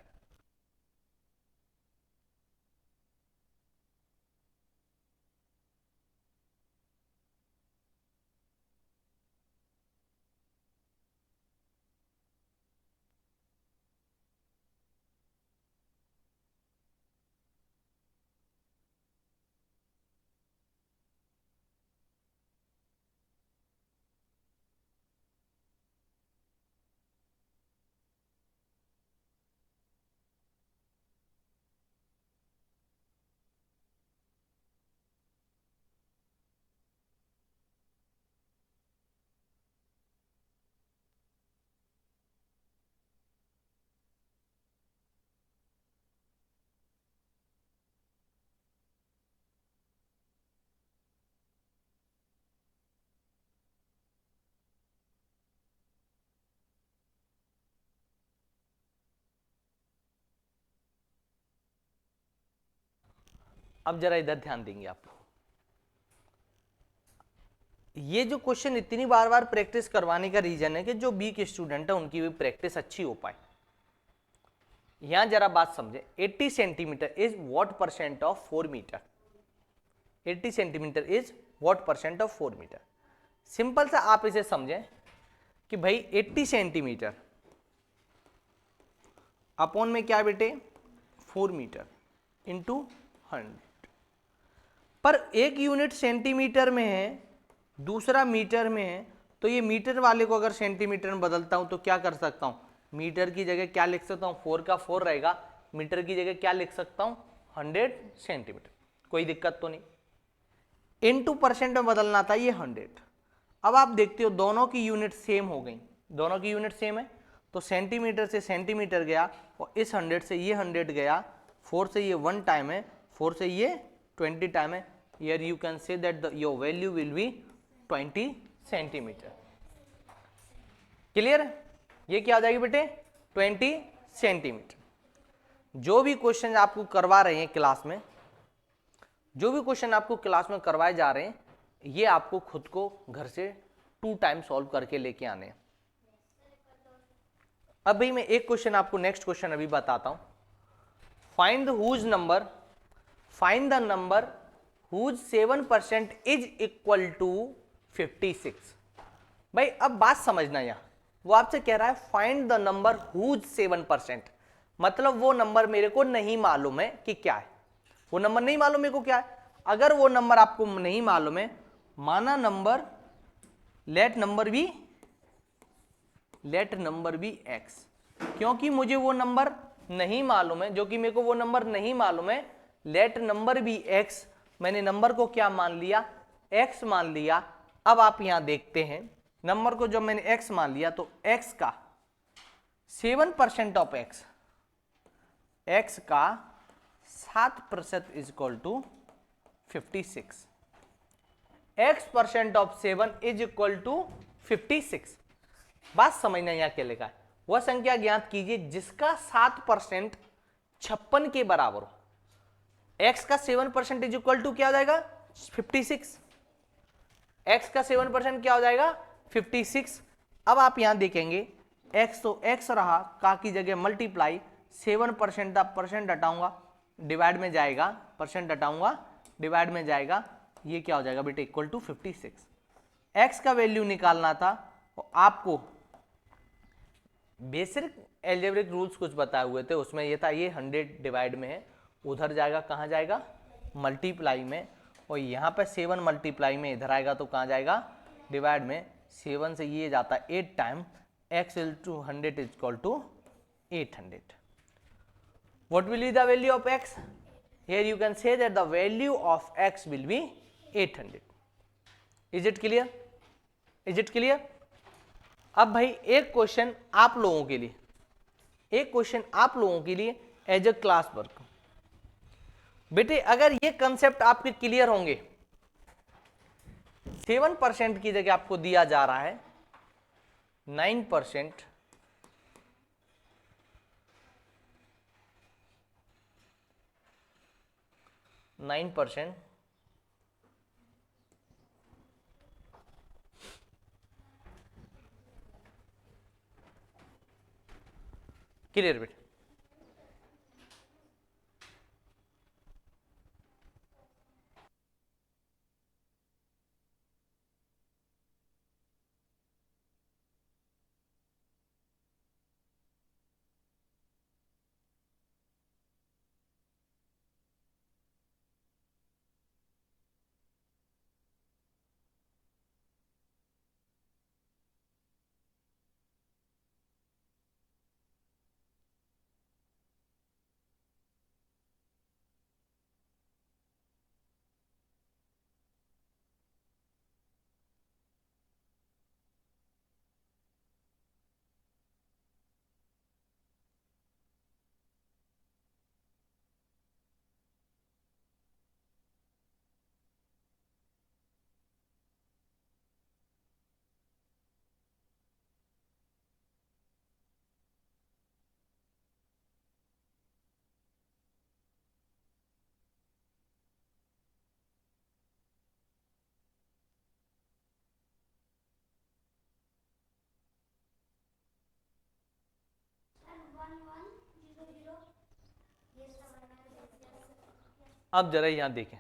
अब जरा इधर ध्यान देंगे आप लोग। ये जो क्वेश्चन इतनी बार बार प्रैक्टिस करवाने का रीजन है कि जो वीक स्टूडेंट है उनकी भी प्रैक्टिस अच्छी हो पाए। यहां जरा बात समझे, 80 centimetre is what percent of 4 metre. 80 centimetre is what percent of 4 metre. Simple सा आप इसे समझें कि भाई 80 सेंटीमीटर अपॉन में क्या बेटे 4 मीटर इंटू 100। पर एक यूनिट सेंटीमीटर में है, दूसरा मीटर में है, तो ये मीटर वाले को अगर सेंटीमीटर में बदलता हूं तो क्या कर सकता हूं, मीटर की जगह क्या लिख सकता हूं, 4 का 4 रहेगा, मीटर की जगह क्या लिख सकता हूं 100 सेंटीमीटर। कोई दिक्कत तो नहीं। इनटू परसेंट में बदलना था ये 100। अब आप देखते हो दोनों की यूनिट सेम हो गई, दोनों की यूनिट सेम है, तो सेंटीमीटर से सेंटीमीटर गया और इस 100 से ये 100 गया, 4 से ये 1 टाइम है, 4 से ये 20 टाइम है। Here you can say that your value will be 20 centimetre. Clear? ये क्या आ जाएगी बेटे 20 सेंटीमीटर। जो भी क्वेश्चन आपको करवा रहे हैं क्लास में, जो भी क्वेश्चन आपको क्लास में करवाए जा रहे हैं, ये आपको खुद को घर से 2 टाइम सॉल्व करके लेके आने हैं। अब भाई मैं एक क्वेश्चन आपको नेक्स्ट क्वेश्चन अभी बताता हूं। Find the whose number, find the number whose 7% is equal to 56। भाई अब बात समझना, यहां वो आपसे कह रहा है फाइंड द नंबर हुज 7%, मतलब वो नंबर मेरे को नहीं मालूम है कि क्या है, वो नंबर नहीं मालूम मेरे को क्या है। अगर वो नंबर आपको नहीं मालूम है, माना number let number be x, क्योंकि मुझे वो नंबर नहीं मालूम है, जो कि मेरे को वो नंबर नहीं मालूम है, लेट नंबर बी एक्स, मैंने नंबर को क्या मान लिया एक्स मान लिया। अब आप यहां देखते हैं नंबर को जब मैंने एक्स मान लिया तो एक्स का 7% ऑफ एक्स का 7% is equal to 56। X percent of 7 is equal to 56। बात समझना यहां क्या लिखा है, वह संख्या ज्ञात कीजिए जिसका 7% 56 के बराबर हो। एक्स का 7% इज इक्वल टू क्या हो जाएगा 56। एक्स का 7% क्या हो जाएगा 56। अब आप यहां देखेंगे एक्स तो एक्स रहा, का की जगह मल्टीप्लाई 7% आप परसेंट हटाऊंगा डिवाइड में जाएगा, परसेंट हटाऊंगा डिवाइड में जाएगा, ये क्या हो जाएगा बेटे इक्वल टू 56। एक्स का वैल्यू निकालना था और आपको बेसिक एल्जेब्रिक रूल्स कुछ बताए हुए थे, उसमें ये था ये 100 डिवाइड में है, उधर जाएगा कहाँ जाएगा मल्टीप्लाई में, और यहाँ पे 7 मल्टीप्लाई में इधर आएगा तो कहाँ जाएगा डिवाइड में। 7 से ये जाता है 8 time, x is to 100 is equal to 800। What will be the value of x? Here you can say that the value of x will be 800. Is it clear? Is it clear? अब भाई एक क्वेश्चन आप लोगों के लिए, एक क्वेश्चन आप लोगों के लिए एज ए क्लास वर्क। बेटे अगर ये कंसेप्ट आपके क्लियर होंगे, 7% की जगह आपको दिया जा रहा है 9%, 9%, क्लियर बेटे। अब जरा यहां देखें,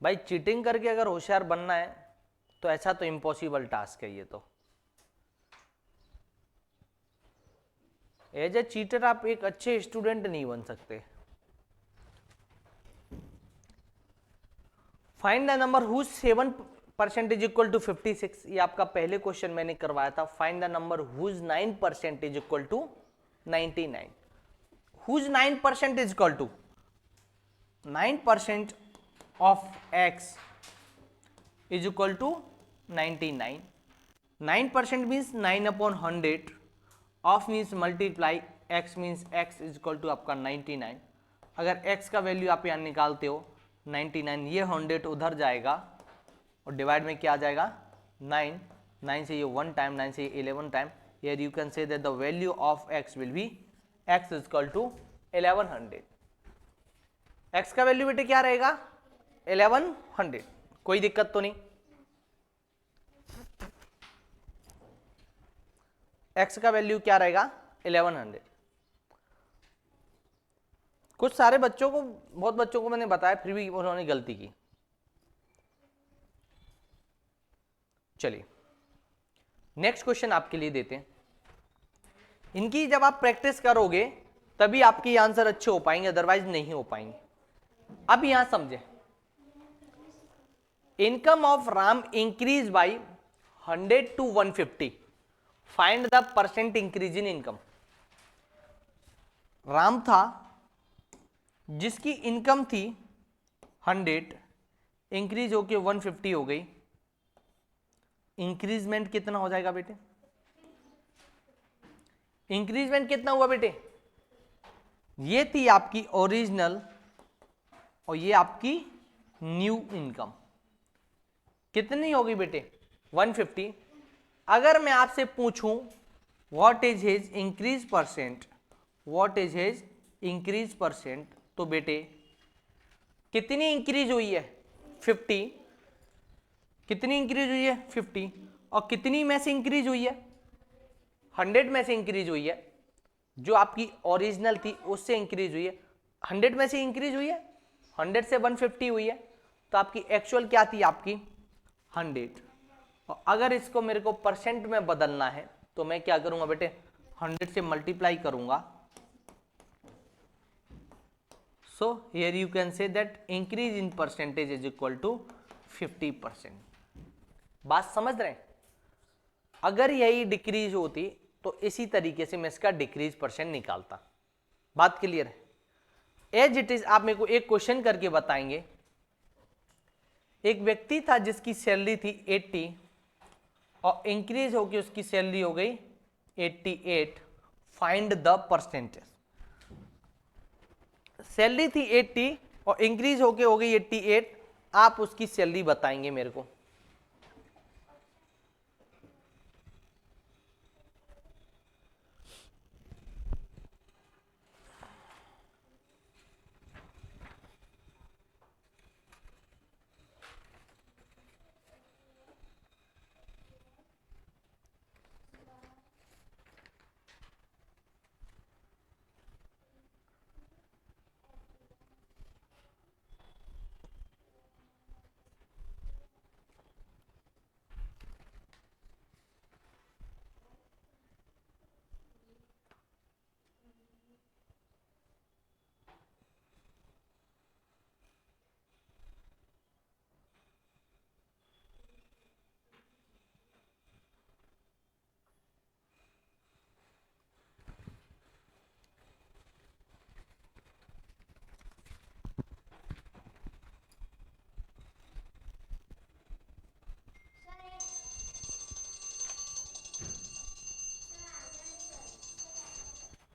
भाई चीटिंग करके अगर होशियार बनना है तो ऐसा तो इम्पॉसिबल टास्क है ये तो। एज ए चीटर आप एक अच्छे स्टूडेंट नहीं बन सकते। Find the number whose 7% is equal to 56, ये आपका पहले क्वेश्चन मैंने करवाया था। Find the number whose 9% is equal to 99। Whose 9% is equal to 9% of x is equal to 99। 9% means 9/100, of means multiply, x means x is equal to आपका 99। अगर x का वैल्यू आप यहाँ निकालते हो 99, ये 100 उधर जाएगा और डिवाइड में क्या आ जाएगा 9, 9 से ये 1 टाइम, 9 से ये 11 टाइम। Here you can say that the value of x will be x is equal to 1100। x का वैल्यू बेटे क्या रहेगा 1100, कोई दिक्कत तो नहीं। x का वैल्यू क्या रहेगा 1100। कुछ सारे बच्चों को, बहुत बच्चों को मैंने बताया फिर भी उन्होंने गलती की। चलिए नेक्स्ट क्वेश्चन आपके लिए देते हैं। इनकी जब आप प्रैक्टिस करोगे तभी आपके आंसर अच्छे हो पाएंगे, अदरवाइज नहीं हो पाएंगे। अब यहां समझे, income of Ram increase by 100 to 150, find the percent increase in income. Ram था जिसकी इनकम थी 100, इंक्रीज होके 150 हो गई, इंक्रीजमेंट कितना हो जाएगा बेटे? इंक्रीजमेंट कितना हुआ बेटे? ये थी आपकी ओरिजिनल और ये आपकी न्यू इनकम। कितनी होगी बेटे? 150। अगर मैं आपसे पूछूं what is his increase percent, what is his increase percent, तो बेटे कितनी इंक्रीज हुई है? 50। कितनी इंक्रीज हुई है? 50। और कितनी में से इंक्रीज हुई है? 100 में से इंक्रीज हुई है। जो आपकी ओरिजिनल थी उससे इंक्रीज हुई है। 100 में से इंक्रीज हुई है, 100 से 150 हुई है, तो आपकी एक्चुअल क्या थी? आपकी 100। और अगर इसको मेरे को परसेंट में बदलना है तो मैं क्या करूंगा बेटे? 100 से मल्टीप्लाई करूंगा। So here you can say that increase in percentage is equal to 50%. बात समझ रहे हैं? अगर यही डिक्रीज होती तो इसी तरीके से मैं इसका डिक्रीज परसेंट निकालता। बात क्लियर है? एज इट इज आप मेरे को एक क्वेश्चन करके बताएंगे। एक व्यक्ति था जिसकी सैलरी थी 80 और इंक्रीज होकर उसकी सैलरी हो गई 88। Find the percentage. सैलरी थी 80 और इंक्रीज होके हो गई 88, आप उसकी सैलरी बताएंगे मेरे को।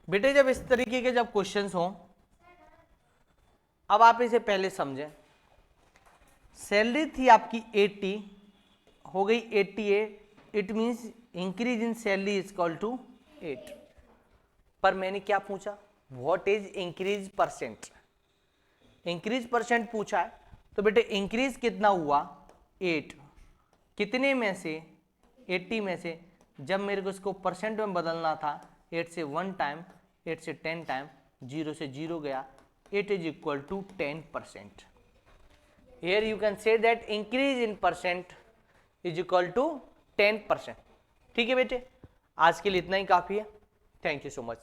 बेटे जब इस तरीके के जब क्वेश्चंस हों, अब आप इसे पहले समझें। सैलरी थी आपकी 80, हो गई 88, it means increase in salary is equal to 8। पर मैंने क्या पूछा? What is increase percent. Increase percent पूछा है तो बेटे इंक्रीज कितना हुआ? 8। कितने में से? 80 में से। जब मेरे को इसको परसेंट में बदलना था 8 से 1 टाइम, 8 से 10 टाइम, 0 से 0 गया, it is equal to 10%. Here you can say that increase in percent is equal to 10%. ठीक है बेटे, आज के लिए इतना ही काफ़ी है. Thank you so much.